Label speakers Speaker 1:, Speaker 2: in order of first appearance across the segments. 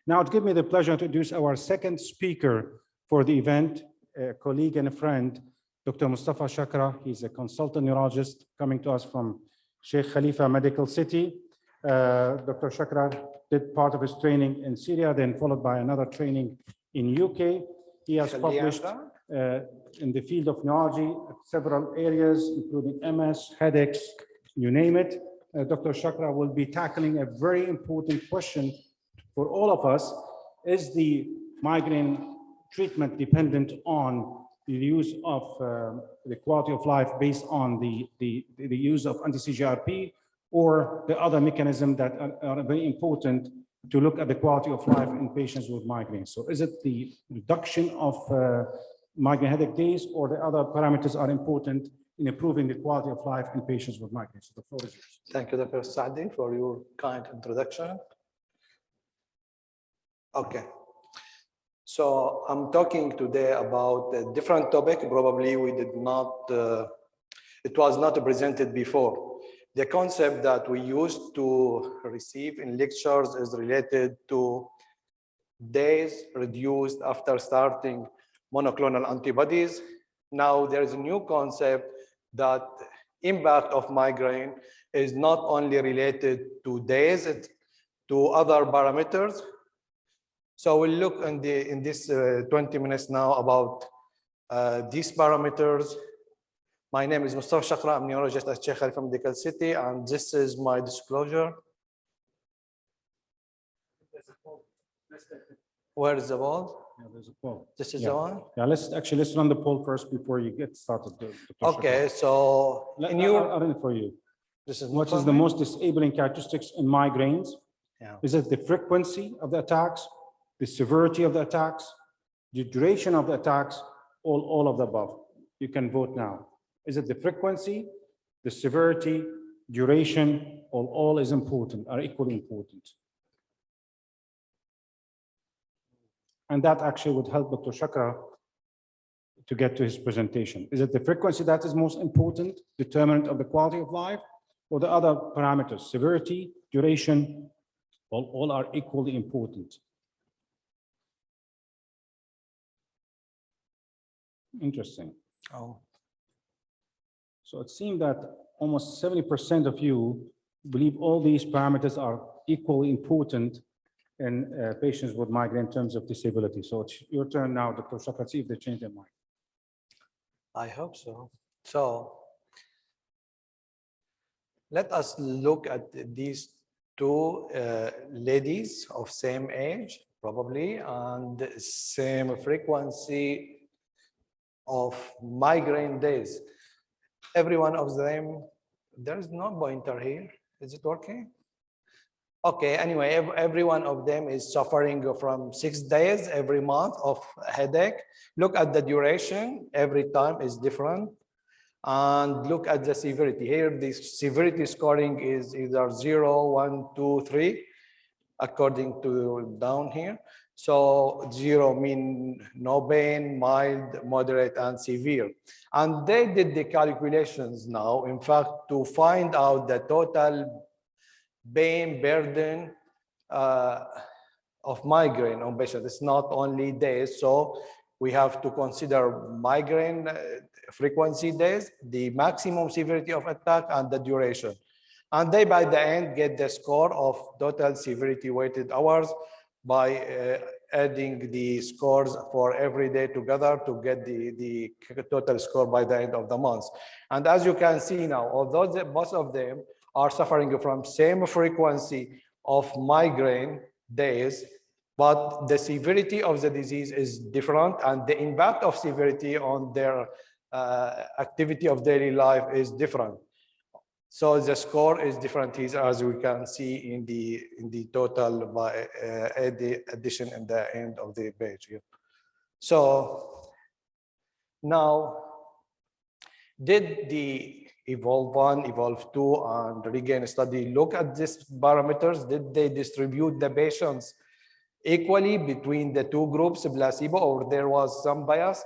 Speaker 1: Now, it gives me the pleasure to introduce our second speaker for the event, a colleague and a friend, Dr. Mustafa Shakra. He's a consultant neurologist coming to us from Sheikh Khalifa Medical City. Dr. Shakra did part of his training in Syria, then followed by another training in UK. He has published in the field of neurology several areas, including MS, headaches, you name it. Dr. Shakra will be tackling a very important question for all of us. Is the migraine treatment dependent on the use of the quality of life based on the use of anti-CGRP, or the other mechanisms that are very important to look at the quality of life in patients with migraine? So is it the reduction of migraine headache days, or the other parameters are important in improving the quality of life in patients with migraine? So the floor is yours.
Speaker 2: Thank you, Dr. Saadi, for your kind introduction. Okay. So I'm talking today about a different topic. Probably we did not, it was not presented before. The concept that we used to receive in lectures is related to days reduced after starting monoclonal antibodies. Now there is a new concept that impact of migraine is not only related to days, to other parameters. So we'll look in this 20 minutes now about these parameters. My name is Mustafa Shakra. I'm a neurologist at Sheikh Khalifa Medical City, and this is my disclosure. Where is the poll?
Speaker 1: Yeah, there's a poll.
Speaker 2: This is the one?
Speaker 1: Yeah, let's run the poll first before you get started.
Speaker 2: Okay, so
Speaker 1: in your, I'll run it for you.
Speaker 2: This is
Speaker 1: what is the most disabling characteristics in migraines?
Speaker 2: Yeah.
Speaker 1: Is it the frequency of the attacks, the severity of the attacks, the duration of the attacks, all of the above? You can vote now. Is it the frequency, the severity, duration, or all is important, are equally important? And that actually would help Dr. Shakra to get to his presentation. Is it the frequency that is most important, determinant of the quality of life, or the other parameters, severity, duration, all are equally important? Interesting.
Speaker 2: Oh.
Speaker 1: So it seems that almost 70% of you believe all these parameters are equally important in patients with migraine in terms of disability. So it's your turn now, Dr. Shakra, see if they change their mind.
Speaker 2: I hope so. So let us look at these two ladies of same age, probably, and same frequency of migraine days. Every one of them, there is no pointer here. Is it working? Okay, anyway, every one of them is suffering from 6 days every month of headache. Look at the duration, every time is different. And look at the severity. Here, the severity scoring is either 0, 1, 2, 3, according to down here. So 0 mean no pain, mild, moderate, and severe. And they did the calculations now, in fact, to find out the total pain burden of migraine on patients. It's not only days, so we have to consider migraine frequency days, the maximum severity of attack, and the duration. And they, by the end, get the score of total severity weighted hours by adding the scores for every day together to get the total score by the end of the month. And as you can see now, although both of them are suffering from same frequency of migraine days, but the severity of the disease is different, and the impact of severity on their activity of daily life is different. So the score is different here, as we can see in the total by the addition in the end of the page here. So now, did the Evolve 1, Evolve 2, and Regain study look at these parameters? Did they distribute the patients equally between the two groups, placebo, or there was some bias?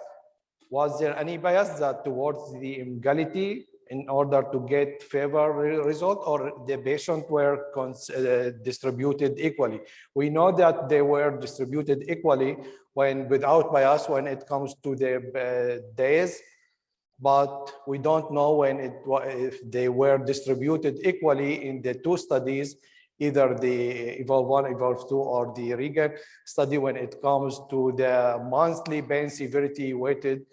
Speaker 2: Was there any bias that towards the egality in order to get favorable result, or the patients were distributed equally? We know that they were distributed equally when without bias when it comes to the days, but we don't know when if they were distributed equally in the two studies, either the Evolve 1, Evolve 2, or the Regan study when it comes to the monthly pain severity weighted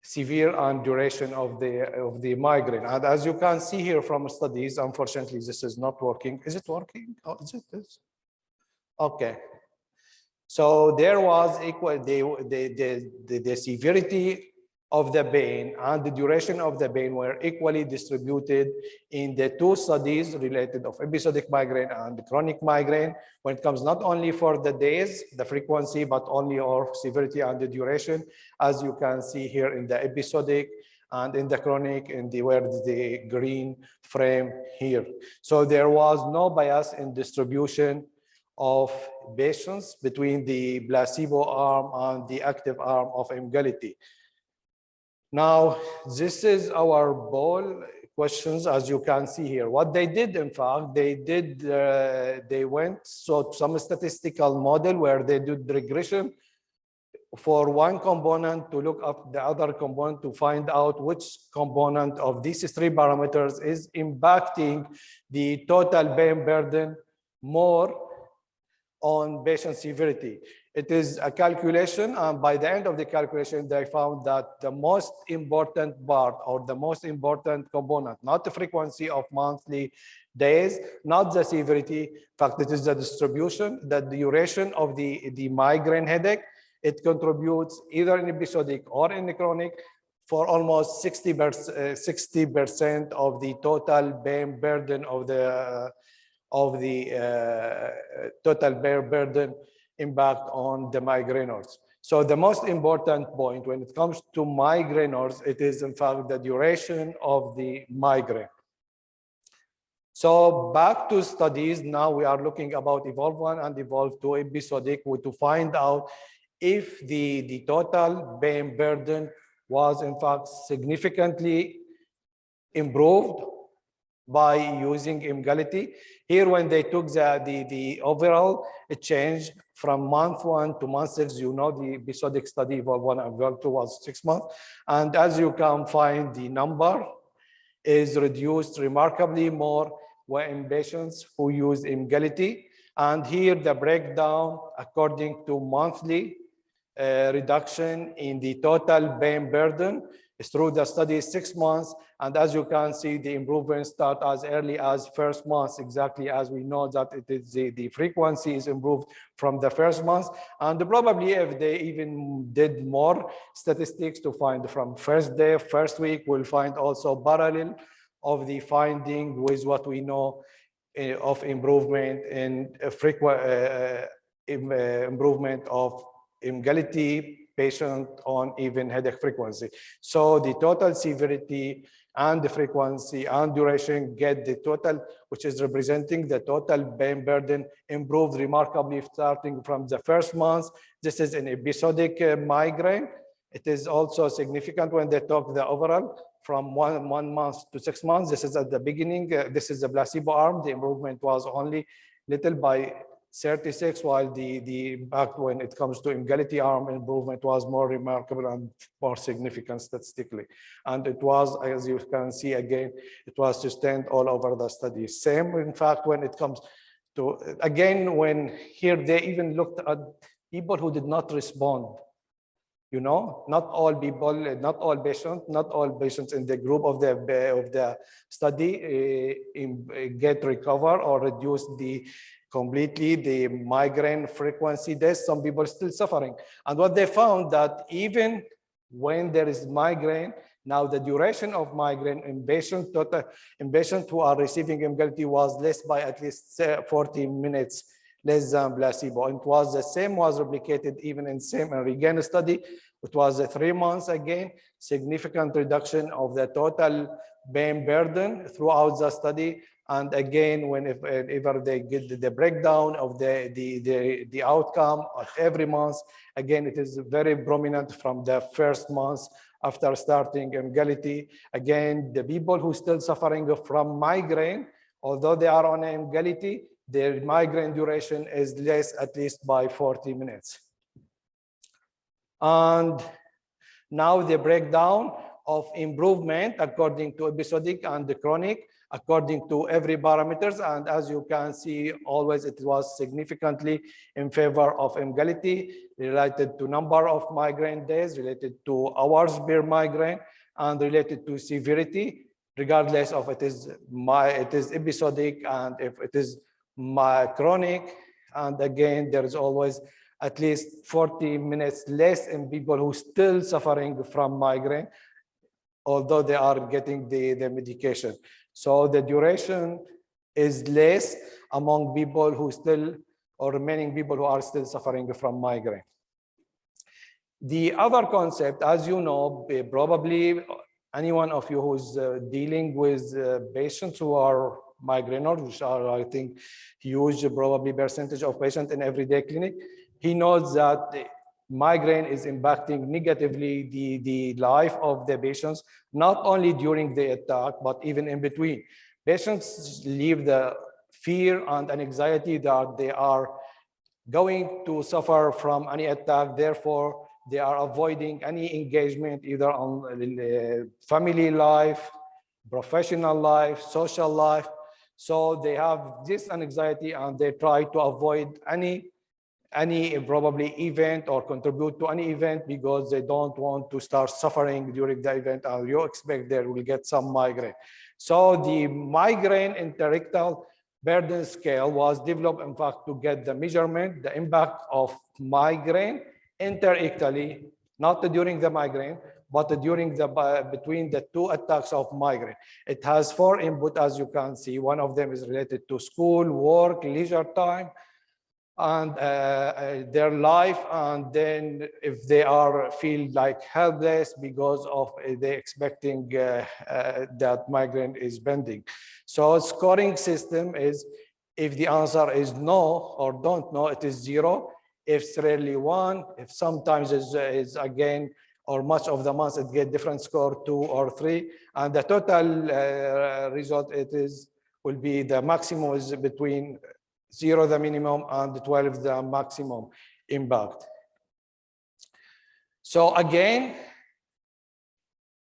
Speaker 2: severe and duration of the migraine. And as you can see here from studies, unfortunately, this is not working. Is it working? Oh, is it this? Okay. So there was equal, the severity of the pain and the duration of the pain were equally distributed in the two studies related of episodic migraine and chronic migraine, when it comes not only for the days, the frequency, but only or severity and the duration, as you can see here in the episodic and in the chronic, in the where the green frame here. So there was no bias in distribution of patients between the placebo arm and the active arm of Emgality. Now, this is our ball questions, as you can see here. What they did, in fact, they went so some statistical model where they did regression for one component to look up the other component to find out which component of these three parameters is impacting the total pain burden more on patient severity. It is a calculation, and by the end of the calculation, they found that the most important part or the most important component, not the frequency of monthly days, not the severity, in fact, it is the distribution, the duration of the migraine headache. It contributes either in episodic or in chronic for almost 60% of the total pain burden of the total burden impact on the migraineurs. So the most important point when it comes to migraineurs, it is in fact the duration of the migraine. So back to studies, now we are looking about Evolve 1 and Evolve 2 episodic to find out if the total pain burden was in fact significantly improved by using Emgality. Here, when they took the overall change from month 1 to month 6, you know, the episodic study Evolve 1 and Evolve 2 was 6 months. And as you can find, the number is reduced remarkably more when patients who use Emgality. And here the breakdown according to monthly reduction in the total pain burden is through the study 6 months. And as you can see, the improvements start as early as first month, exactly as we know that it is the frequency is improved from the first month. And probably if they even did more statistics to find from first day, first week, we'll find also parallel of the finding with what we know of improvement in improvement of Emgality patient on even headache frequency. So the total severity and the frequency and duration get the total, which is representing the total pain burden, improved remarkably starting from the first month. This is an episodic migraine. It is also significant when they talk the overall from one month to 6 months. This is at the beginning. This is the placebo arm. The improvement was only little by 36, while the back when it comes to Emgality arm improvement was more remarkable and more significant statistically. And it was, as you can see again, it was sustained all over the study. Same, in fact, when it comes to, again, when here they even looked at people who did not respond. You know, not all people, not all patients in the group of the study get recover or reduce completely the migraine frequency. There's some people still suffering. And what they found that even when there is migraine, now the duration of migraine in patients who are receiving Emgality was less by at least 40 minutes less than placebo. And it was the same was replicated even in same Regan study. It was 3 months again, significant reduction of the total pain burden throughout the study. And again, whenever they get the breakdown of the outcome of every month, again, it is very prominent from the first month after starting Emgality. Again, the people who still suffering from migraine, although they are on Emgality, their migraine duration is less at least by 40 minutes. And now the breakdown of improvement according to episodic and the chronic, according to every parameters. And as you can see, always it was significantly in favor of Emgality, related to number of migraine days, related to hours per migraine, and related to severity, regardless of it is episodic and if it is chronic. And again, there is always at least 40 minutes less in people who still suffering from migraine, although they are getting the medication. So the duration is less among people who still, or remaining people who are still suffering from migraine. The other concept, as you know, probably any one of you who's dealing with patients who are migraineurs, which are, I think, huge probably percentage of patients in everyday clinic, he knows that migraine is impacting negatively the life of the patients, not only during the attack, but even in between. Patients leave the fear and anxiety that they are going to suffer from any attack. Therefore, they are avoiding any engagement either on family life, professional life, social life. So they have this anxiety and they try to avoid any probably event or contribute to any event because they don't want to start suffering during the event, or you expect they will get some migraine. So the migraine interictal burden scale was developed, in fact, to get the measurement, the impact of migraine interictally, not during the migraine, but during between the two attacks of migraine. It has 4 inputs, as you can see. One of them is related to school, work, leisure time, and their life, and then if they feel like helpless because of they expecting that migraine is bending. So scoring system is, if the answer is no or don't know, it is 0. If it's rarely 1, if sometimes is again, or much of the months it get different score, 2 or 3, and the total result will be the maximum is between 0 the minimum and 12 the maximum impact. So again,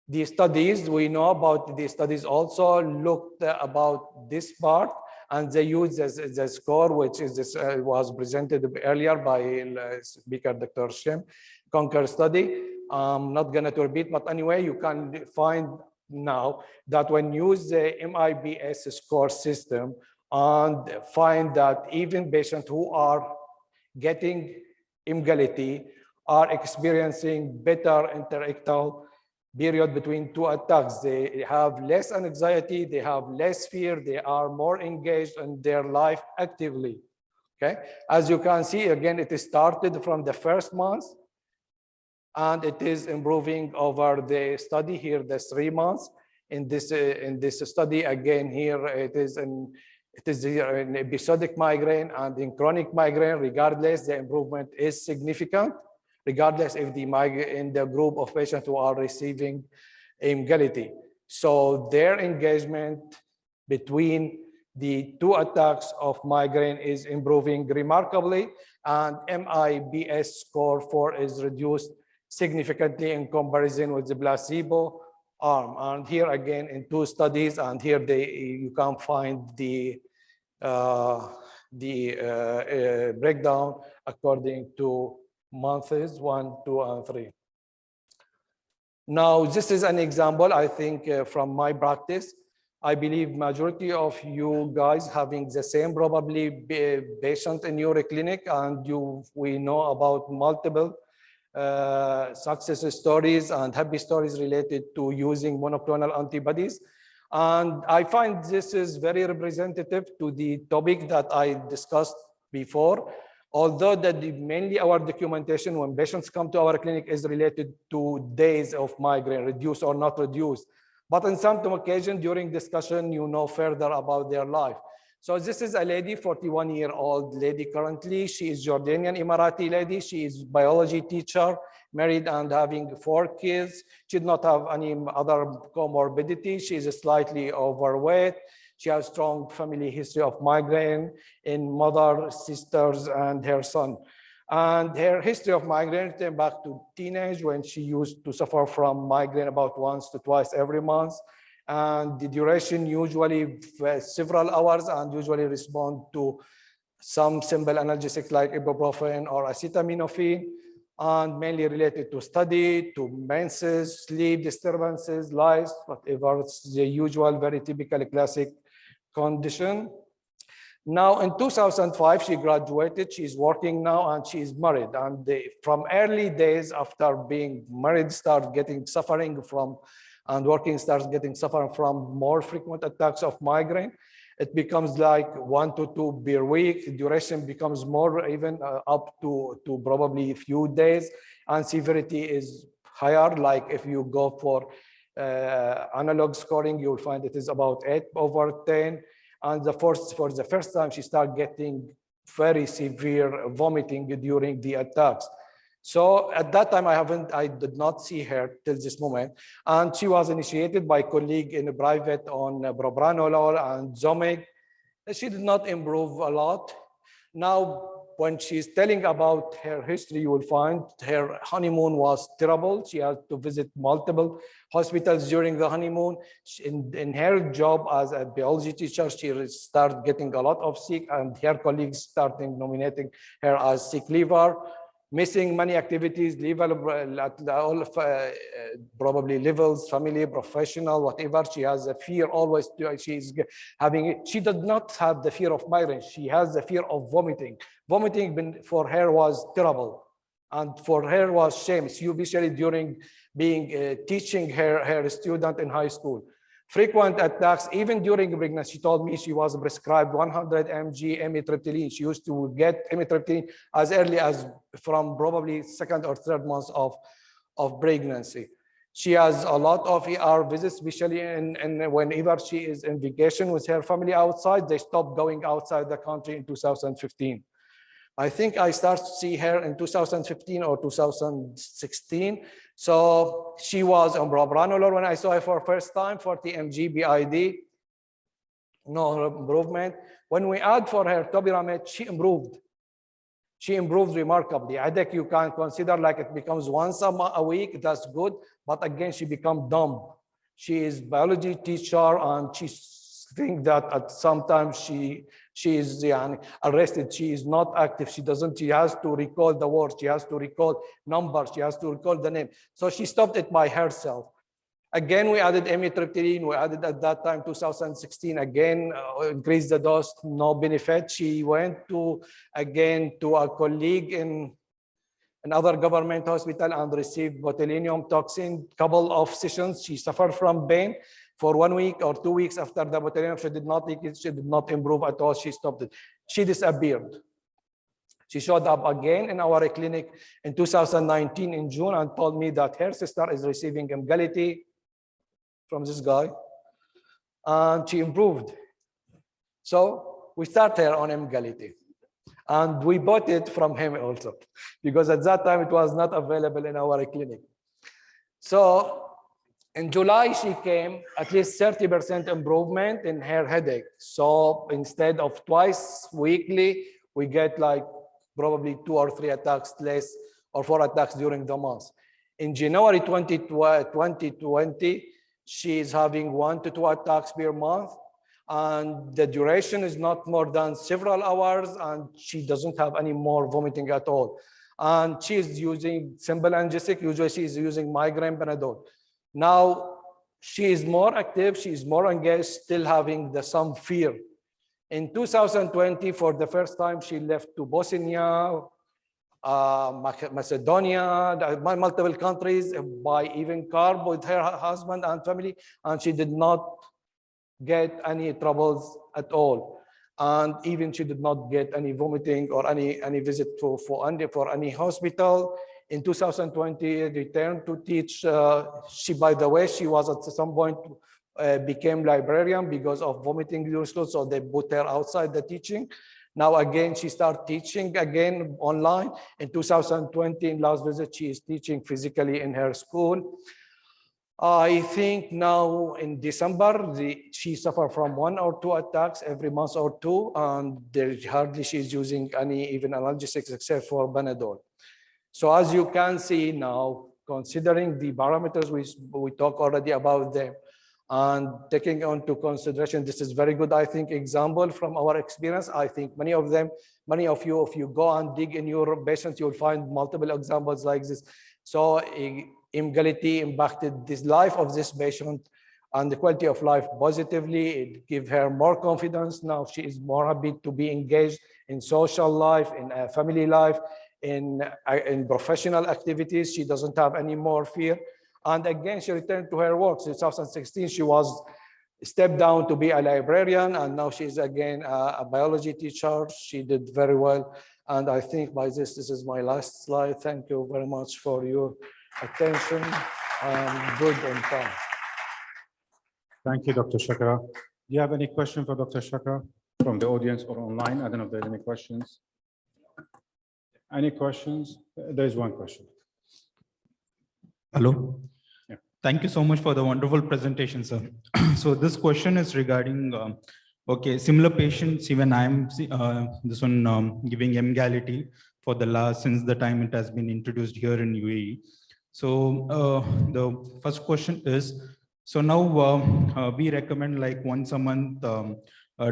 Speaker 2: the studies, we know about the studies also looked about this part, and they use the score, which is was presented earlier by speaker Dr. Shem, Conquer study. I'm not going to repeat, but anyway, you can find now that when you use the MIBS score system, and find that even patients who are getting Emgality are experiencing better interictal period between 2 attacks. They have less anxiety, they have less fear, they are more engaged in their life actively. Okay, as you can see, again, it started from the first month, and it is improving over the study here, the 3 months. In this study, again, here it is an episodic migraine and in chronic migraine. Regardless, the improvement is significant, regardless if in the group of patients who are receiving Emgality. So their engagement between the 2 attacks of migraine is improving remarkably, and MIBS score 4 is reduced significantly in comparison with the placebo arm. And here again in 2 studies, and here you can find the breakdown according to months 1, 2, and 3. Now, this is an example, I think, from my practice. I believe majority of you guys having the same probably patient in your clinic, and we know about multiple success stories and happy stories related to using monoclonal antibodies. And I find this is very representative to the topic that I discussed before. Although that mainly our documentation when patients come to our clinic is related to days of migraine, reduced or not reduced. But on some occasion during discussion, you know further about their life. So this is a lady, 41-year-old lady currently. She is Jordanian Emirati lady. She is biology teacher, married and having 4 kids. She did not have any other comorbidity. She is slightly overweight. She has strong family history of migraine in mother, sisters, and her son. And her history of migraine came back to teenage when she used to suffer from migraine about once to twice every month. And the duration usually several hours and usually respond to some simple analgesics like ibuprofen or acetaminophen, and mainly related to study, to menses, sleep disturbances, lice, whatever. It's the usual, very typical classic condition. Now in 2005, she graduated, she's working now and she's married. And from early days after being married, start getting suffering from, and working starts getting suffering from more frequent attacks of migraine. It becomes like 1 to 2 per week. The duration becomes more, even up to probably a few days. And severity is higher. Like if you go for analog scoring, you'll find it is about 8/10. And for the first time, she started getting very severe vomiting during the attacks. So at that time, I did not see her till this moment. And she was initiated by a colleague in private on propranolol and Zomig. She did not improve a lot. Now, when she's telling about her history, you will find her honeymoon was terrible. She had to visit multiple hospitals during the honeymoon. In her job as a biology teacher, she started getting a lot of sick, and her colleagues started nominating her as sick leaver, missing many activities, at all probably levels, family, professional, whatever. She has a fear always. She does not have the fear of migraine. She has the fear of vomiting. Vomiting for her was terrible, and for her was shame, especially during being teaching her student in high school. Frequent attacks, even during pregnancy. She told me she was prescribed 100 mg amitriptyline. She used to get amitriptyline as early as from probably 2nd or 3rd month of pregnancy. She has a lot of ER visits, especially whenever she is in vacation with her family outside. They stopped going outside the country in 2015. I think I started to see her in 2015 or 2016. So she was on propranolol when I saw her for the first time, 40 mg BID. No improvement. When we add for her topiramate, she improved. She improved remarkably. I think you can consider like it becomes once a week, that's good. But again, she becomes dumb. She is biology teacher, and she thinks that at some time she is arrested. She is not active. She has to recall the words. She has to recall numbers. She has to recall the name. So she stopped it by herself. Again, we added amitriptyline. We added at that time, 2016, again, increased the dose, no benefit. She went again to a colleague in another government hospital and received botulinum toxin, couple of sessions. She suffered from pain for 1 week or 2 weeks after the botulinum. She did not take it. She did not improve at all. She stopped it. She disappeared. She showed up again in our clinic in 2019 in June and told me that her sister is receiving Emgality from this guy, and she improved. So we started her on Emgality, and we bought it from him also, because at that time it was not available in our clinic. So in July, she came at least 30% improvement in her headache. So instead of twice weekly, we get like probably 2 or 3 attacks less, or 4 attacks during the month. In January 2020, she is having 1 to 2 attacks per month, and the duration is not more than several hours, and she doesn't have any more vomiting at all. And she is using simple analgesic. Usually she is using migraine Panadol. Now she is more active, she is more engaged, still having some fear. In 2020, for the first time, she left to Bosnia, Macedonia, multiple countries by even car with her husband and family, and she did not get any troubles at all. And even she did not get any vomiting or any visit for any hospital. In 2020, returned to teach. By the way, she was at some point became librarian because of vomiting results, so they put her outside the teaching. Now again, she started teaching again online. In 2020, in last visit, she is teaching physically in her school. I think now in December, she suffered from 1 or 2 attacks every month or 2, and hardly she's using any even analgesics except for Benadryl. So as you can see now, considering the parameters we talked already about them, and taking into consideration, this is very good, I think, example from our experience. I think many of you, if you go and dig in your patients, you'll find multiple examples like this. So Emgality impacted this life of this patient and the quality of life positively. It gave her more confidence. Now she is more happy to be engaged in social life, in family life, in professional activities. She doesn't have any more fear. And again, she returned to her work. In 2016, she was stepped down to be a librarian, and now she's again a biology teacher. She did very well. And I think by this is my last slide. Thank you very much for your attention. Good on time.
Speaker 1: Thank you, Dr. Shakra. Do you have any question for Dr. Shakra from the audience or online? I don't know if there's any questions. Any questions? There is one question.
Speaker 3: Hello.
Speaker 1: Yeah.
Speaker 3: Thank you so much for the wonderful presentation, sir. So this question is regarding, okay, similar patients, even I'm this one giving Emgality for the since the time it has been introduced here in UAE. So the first question is, so now we recommend like once a month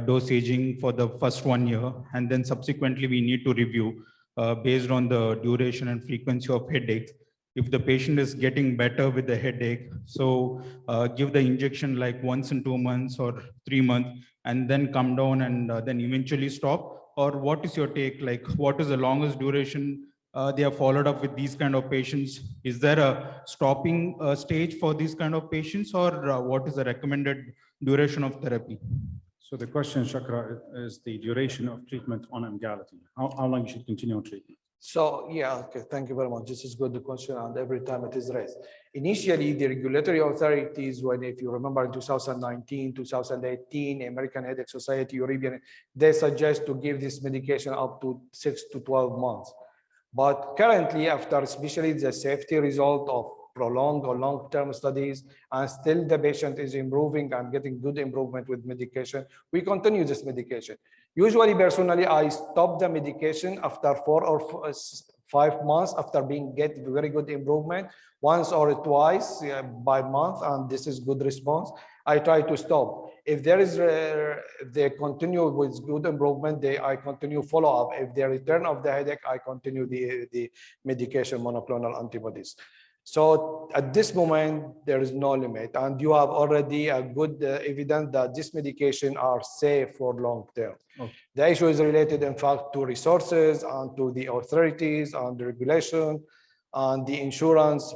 Speaker 3: dosaging for the first 1 year, and then subsequently we need to review based on the duration and frequency of headaches. If the patient is getting better with the headache, so give the injection like once in 2 months or 3 months, and then come down and then eventually stop? Or what is your take? Like, what is the longest duration they have followed up with these kind of patients? Is there a stopping stage for these kind of patients, or what is the recommended duration of therapy?
Speaker 1: So the question, Shakra, is the duration of treatment on Emgality. How long you should continue on treatment?
Speaker 2: So yeah, okay, thank you very much. This is good question, and every time it is raised. Initially, the regulatory authorities, if you remember in 2019, 2018, American Headache Society, European, they suggest to give this medication up to 6 to 12 months. But currently, after especially the safety result of prolonged or long-term studies, and still the patient is improving and getting good improvement with medication, we continue this medication. Usually, personally, I stop the medication after 4 or 5 months after get very good improvement, once or twice by month, and this is good response. I try to stop. If there is, they continue with good improvement, I continue follow-up. If they return of the headache, I continue the medication, monoclonal antibodies. So at this moment, there is no limit, and you have already a good evidence that this medication are safe for long term.
Speaker 1: Okay.
Speaker 2: The issue is related, in fact, to resources and to the authorities and the regulation and the insurance.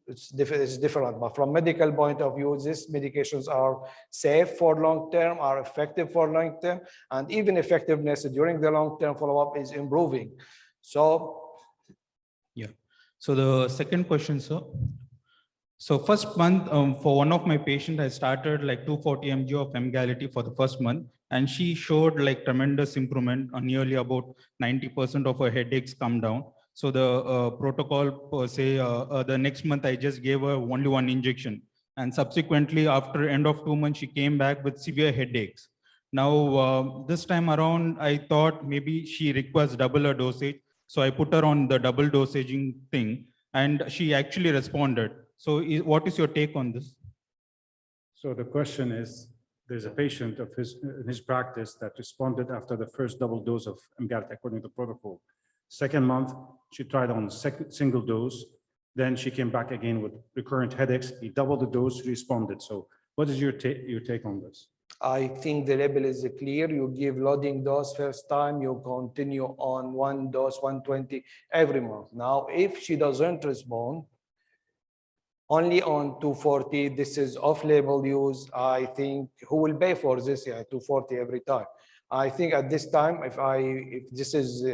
Speaker 2: It's different, but from medical point of view, these medications are safe for long term, are effective for long term, and even effectiveness during the long term follow-up is improving. So
Speaker 3: yeah. So the second question, sir. So first month for one of my patients, I started like 240 mg of Emgality for the first month, and she showed like tremendous improvement on nearly about 90% of her headaches come down. So the protocol per se, the next month I just gave her only 1 injection, and subsequently after end of 2 months, she came back with severe headaches. Now this time around, I thought maybe she requires double her dosage. So I put her on the double dosaging thing, and she actually responded. So what is your take on this?
Speaker 1: So the question is, there's a patient of in his practice that responded after the first double dose of Emgality according to the protocol. Second month, she tried on single dose. Then she came back again with recurrent headaches. He doubled the dose, responded. So what is your take on this?
Speaker 2: I think the label is clear. You give loading dose first time, you continue on 1 dose, 120 every month. Now, if she doesn't respond, only on 240, this is off-label use. I think who will pay for this? Yeah, 240 every time. I think at this time, if this is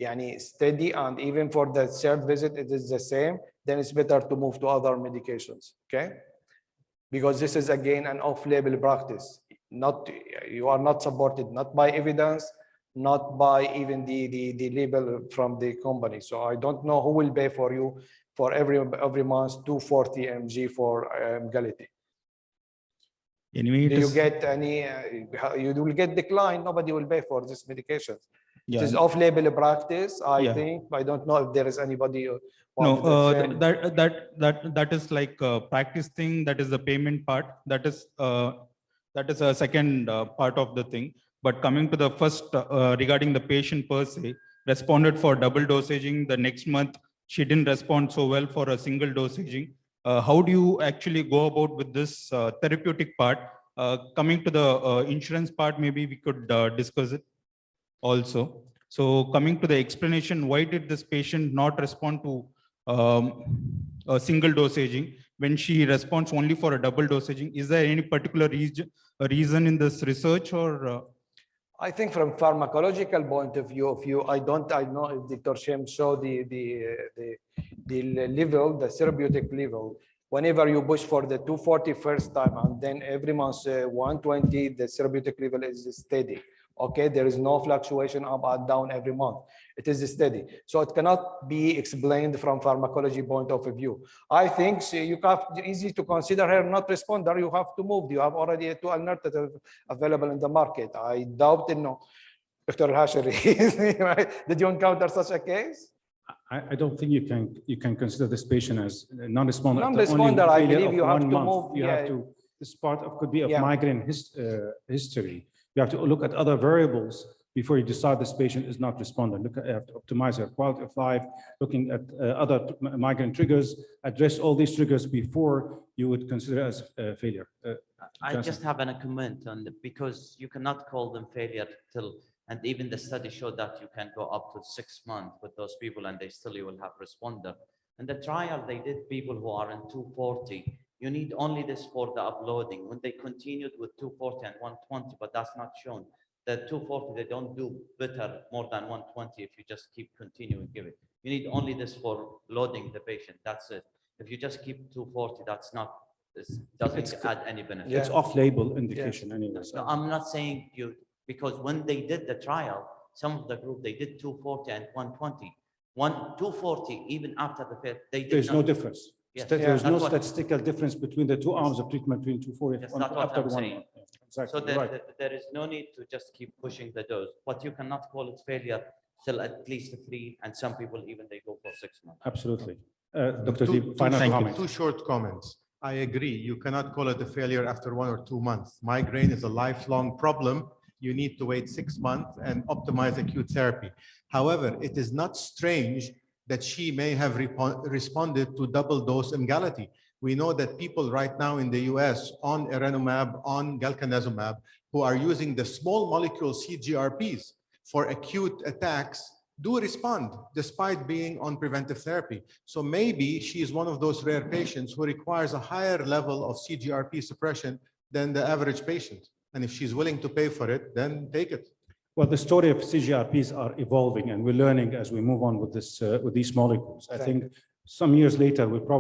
Speaker 2: yani steady, and even for the third visit it is the same, then it's better to move to other medications, okay? Because this is again an off-label practice. You are not supported, not by evidence, not by even the label from the company. So I don't know who will pay for you for every month 240 mg for Emgality.
Speaker 3: Anyway,
Speaker 2: Do you get any? You will get declined. Nobody will pay for this medication. It is off-label practice. I think. I don't know if there is anybody.
Speaker 3: No, that is like a practice thing. That is the payment part. That is a second part of the thing. But coming to the first regarding the patient per se, responded for double dosaging. The next month she didn't respond so well for a single dosaging. How do you actually go about with this therapeutic part? Coming to the insurance part, maybe we could discuss it also. So coming to the explanation, why did this patient not respond to a single dosaging when she responds only for a double dosaging? Is there any particular reason in this research, or?
Speaker 2: I think from pharmacological point of view, I know if Dr. Shem showed the level, the therapeutic level. Whenever you push for the 240 first time and then every month 120, the therapeutic level is steady. Okay, there is no fluctuation up and down every month. It is steady. So it cannot be explained from pharmacology point of view. I think you have easy to consider her not responder. You have to move. You have already two alternatives available in the market. I doubt it. No, Dr. Hashiri, right? Did you encounter such a case?
Speaker 1: I don't think you can consider this patient as a non-responder.
Speaker 2: Non-responder, I believe you have to move.
Speaker 1: You have to. This part could be of migraine history. You have to look at other variables before you decide this patient is not responding. You have to optimize their quality of life, looking at other migraine triggers, address all these triggers before you would consider as a failure.
Speaker 4: I just have a comment on because you cannot call them failure till, and even the study showed that you can go up to 6 months with those people and you will have responder. In the trial, they did people who are in 240. You need only this for the uploading. When they continued with 240 and 120, but that's not shown. The 240, they don't do better more than 120 if you just keep continuing give it. You need only this for loading the patient. That's it. If you just keep 240, that's not, this doesn't add any benefit.
Speaker 1: It's off-label indication anyway.
Speaker 4: No, I'm not saying you, because when they did the trial, some of the group, they did 240 and 120. 240, even after the fail, they did
Speaker 1: There's no difference.
Speaker 4: Yes.
Speaker 1: There's no statistical difference between the two arms of treatment between 240
Speaker 4: That's not what
Speaker 1: after
Speaker 4: I'm
Speaker 1: 1
Speaker 4: saying.
Speaker 1: month. Exactly.
Speaker 4: So
Speaker 1: Right.
Speaker 4: there is no need to just keep pushing the dose, but you cannot call it failure till at least 3, and some people even they go for 6 months.
Speaker 1: Absolutely. Dr. Deep, final comment.
Speaker 5: Two short comments. I agree. You cannot call it a failure after 1 or 2 months. Migraine is a lifelong problem. You need to wait 6 months and optimize acute therapy. However, it is not strange that she may have responded to double dose Emgality. We know that people right now in the US on erenumab, on galcanezumab, who are using the small molecule CGRPs for acute attacks do respond despite being on preventive therapy. So maybe she is one of those rare patients who requires a higher level of CGRP suppression than the average patient. And if she's willing to pay for it, then take it.
Speaker 1: Well, the story of CGRPs are evolving, and we're learning as we move on with this with these molecules. I think some years later, we'll probably